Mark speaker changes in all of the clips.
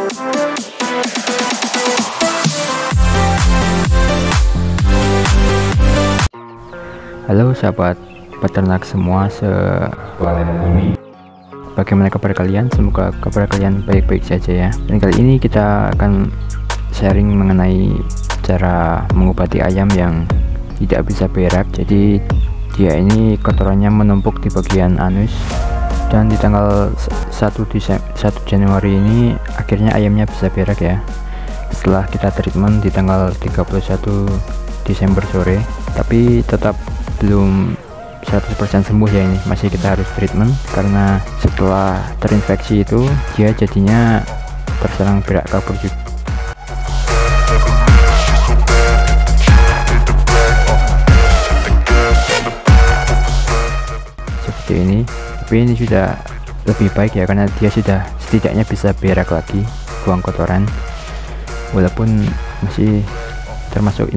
Speaker 1: Halo sahabat peternak semua se-planet bumi. Bagaimana kabar kalian? Semoga kabar kalian baik-baik saja ya. Dan kali ini kita akan sharing mengenai cara mengobati ayam yang tidak bisa berak. Jadi dia ini kotorannya menumpuk di bagian anus, dan di tanggal 1 Januari ini akhirnya ayamnya bisa berak ya, setelah kita treatment di tanggal 31 Desember sore. Tapi tetap belum 100% sembuh ya, ini masih kita harus treatment karena setelah terinfeksi itu dia jadinya terserang berak kabur juga. Seperti ini, tapi ini sudah lebih baik ya, karena dia sudah setidaknya bisa berak lagi, buang kotoran, walaupun masih termasuk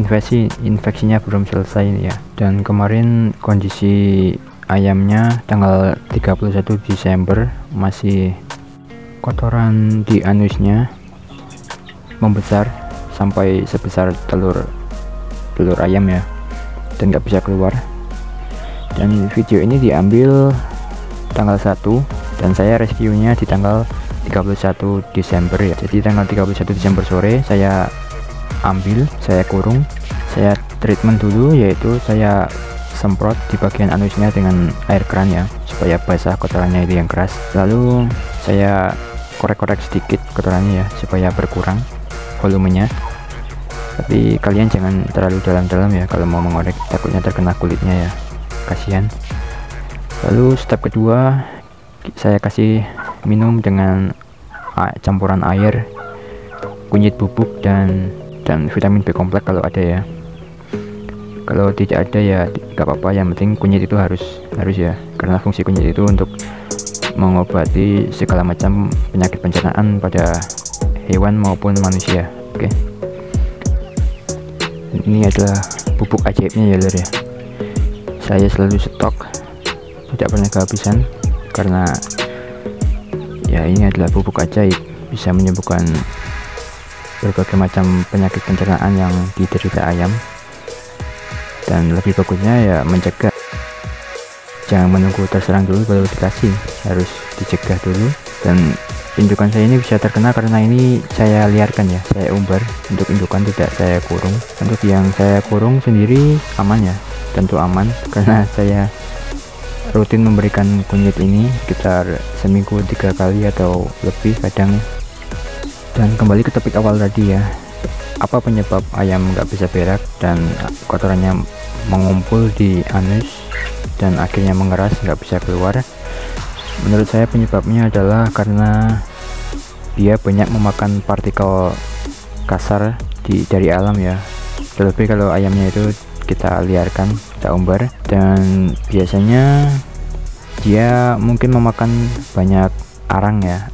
Speaker 1: infeksinya belum selesai ya. Dan kemarin kondisi ayamnya tanggal 31 Desember masih kotoran di anusnya membesar sampai sebesar telur ayam ya, dan nggak bisa keluar. Dan video ini diambil tanggal 1 dan saya rescue-nya di tanggal 31 Desember ya. Jadi tanggal 31 Desember sore saya ambil, saya kurung, saya treatment dulu, yaitu saya semprot di bagian anusnya dengan air keran ya, supaya basah kotorannya itu yang keras. Lalu saya korek-korek sedikit kotorannya ya, supaya berkurang volumenya. Tapi kalian jangan terlalu dalam-dalam ya kalau mau mengorek, takutnya terkena kulitnya ya, kasihan. Lalu step kedua, saya kasih minum dengan campuran air, kunyit bubuk, dan vitamin B kompleks kalau ada ya. Kalau tidak ada ya nggak apa-apa, yang penting kunyit itu harus ya, karena fungsi kunyit itu untuk mengobati segala macam penyakit pencernaan pada hewan maupun manusia. Oke. Ini adalah bubuk ajaibnya ya lor ya, saya selalu stok, tidak pernah kehabisan, karena ya ini adalah bubuk ajaib, bisa menyembuhkan berbagai macam penyakit pencernaan yang diderita ayam. Dan lebih bagusnya ya mencegah, jangan menunggu terserang dulu baru dikasih, harus dicegah dulu. Dan indukan saya ini bisa terkena karena ini saya liarkan ya, saya umbar. Untuk indukan tidak saya kurung. Untuk yang saya kurung sendiri aman ya, tentu aman, karena saya rutin memberikan kunyit ini sekitar seminggu 3 kali atau lebih kadang. Dan kembali ke topik awal tadi ya, apa penyebab ayam nggak bisa berak dan kotorannya mengumpul di anus dan akhirnya mengeras, nggak bisa keluar? Menurut saya penyebabnya adalah karena dia banyak memakan partikel kasar dari alam ya, terlebih kalau ayamnya itu kita liarkan, kita umbar. Dan biasanya dia mungkin memakan banyak arang ya,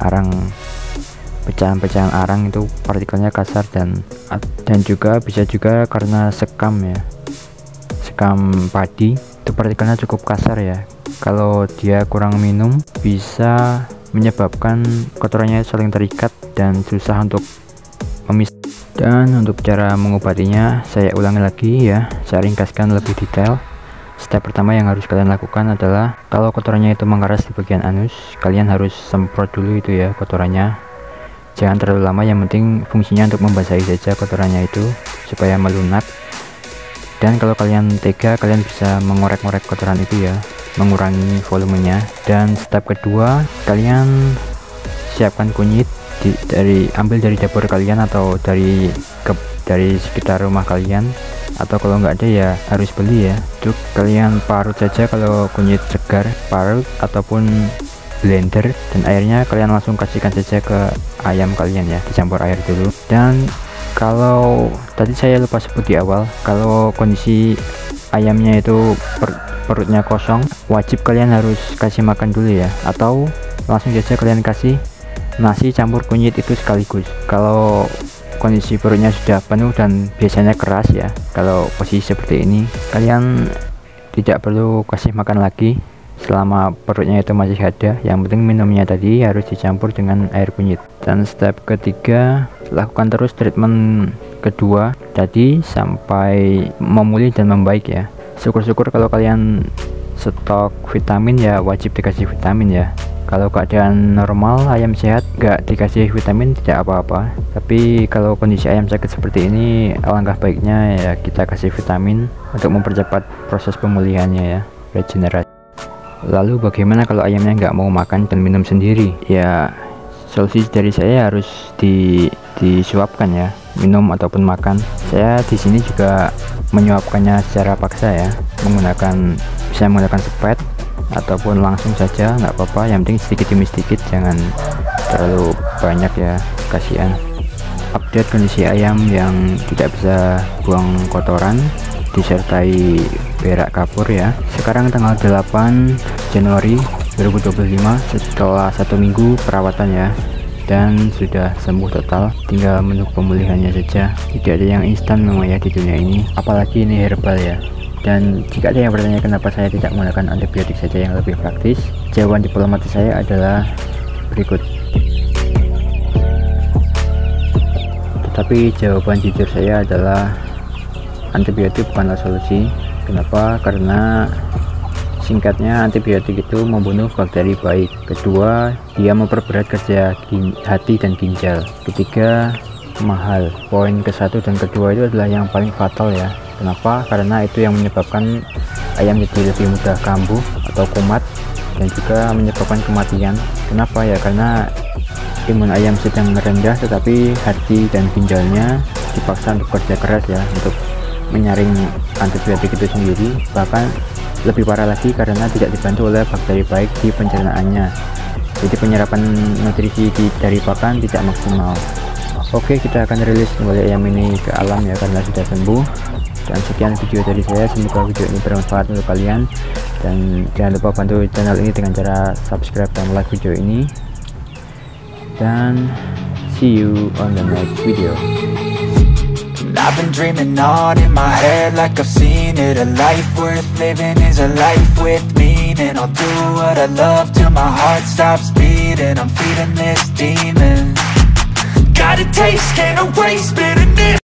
Speaker 1: pecahan-pecahan arang itu partikelnya kasar, dan juga bisa juga karena sekam ya, sekam padi itu partikelnya cukup kasar ya. Kalau dia kurang minum bisa menyebabkan kotorannya saling terikat dan susah untuk memisah. Dan untuk cara mengobatinya saya ulangi lagi ya, saya ringkaskan lebih detail. Step pertama yang harus kalian lakukan adalah kalau kotorannya itu mengeras di bagian anus, kalian harus semprot dulu itu ya kotorannya. Jangan terlalu lama, yang penting fungsinya untuk membasahi saja kotorannya itu supaya melunak. Dan kalau kalian tega, kalian bisa mengorek-ngorek kotoran itu ya, mengurangi volumenya. Dan step kedua, kalian siapkan kunyit ambil dari dapur kalian atau dari sekitar rumah kalian, atau kalau nggak ada ya harus beli ya. Untuk kalian parut saja, kalau kunyit segar parut ataupun blender, dan airnya kalian langsung kasihkan saja ke ayam kalian ya, dicampur air dulu. Dan kalau tadi saya lupa sebut di awal, kalau kondisi ayamnya itu perutnya kosong, wajib kalian harus kasih makan dulu ya, atau langsung saja kalian kasih nasi campur kunyit itu sekaligus. Kalau kondisi perutnya sudah penuh dan biasanya keras ya, kalau posisi seperti ini kalian tidak perlu kasih makan lagi, selama perutnya itu masih ada. Yang penting minumnya tadi harus dicampur dengan air kunyit. Dan step ketiga, lakukan terus treatment kedua tadi sampai memulih dan membaik ya. Syukur-syukur kalau kalian stok vitamin ya wajib dikasih vitamin ya. Kalau keadaan normal ayam sehat gak dikasih vitamin tidak apa-apa, tapi kalau kondisi ayam sakit seperti ini alangkah baiknya ya kita kasih vitamin untuk mempercepat proses pemulihannya ya, regenerasi. Lalu bagaimana kalau ayamnya nggak mau makan dan minum sendiri? Ya solusi dari saya harus disuapkan ya, minum ataupun makan. Saya di sini juga menyuapkannya secara paksa ya, bisa menggunakan sepet ataupun langsung saja, nggak apa-apa, yang penting sedikit demi sedikit, jangan terlalu banyak ya, kasihan. Update kondisi ayam yang tidak bisa buang kotoran disertai berak kapur ya. Sekarang tanggal 8 Januari 2025, setelah 1 minggu perawatan ya, dan sudah sembuh total, tinggal menunggu pemulihannya saja. Tidak ada yang instan memang ya di dunia ini, apalagi ini herbal ya. Dan jika ada yang bertanya kenapa saya tidak menggunakan antibiotik saja yang lebih praktis, jawaban diplomatis saya adalah berikut. Tetapi jawaban jujur saya adalah antibiotik bukanlah solusi. Kenapa? Karena singkatnya antibiotik itu membunuh bakteri baik. Kedua, dia memperberat kerja hati dan ginjal. Ketiga, mahal. Poin ke-1 dan kedua itu adalah yang paling fatal ya. Kenapa? Karena itu yang menyebabkan ayam jadi lebih mudah kambuh atau kumat dan juga menyebabkan kematian. Kenapa ya? Karena imun ayam sedang rendah, tetapi hati dan ginjalnya dipaksa untuk kerja keras ya, untuk menyaring antibiotik itu sendiri. Bahkan lebih parah lagi karena tidak dibantu oleh bakteri baik di pencernaannya. Jadi penyerapan nutrisi dari pakan tidak maksimal. Oke, kita akan rilis kembali ayam ini ke alam ya, karena sudah sembuh. Dan sekian video dari saya, semoga video ini bermanfaat untuk kalian, dan jangan lupa bantu channel ini dengan cara subscribe dan like video ini, dan see you on the next video.
Speaker 2: I've been dreaming on in my head like I've seen it. A life worth living is a life with meaning. I'll do what I love till my heart stops beating. I'm feeding this demon. Got a taste, can't erase bitterness.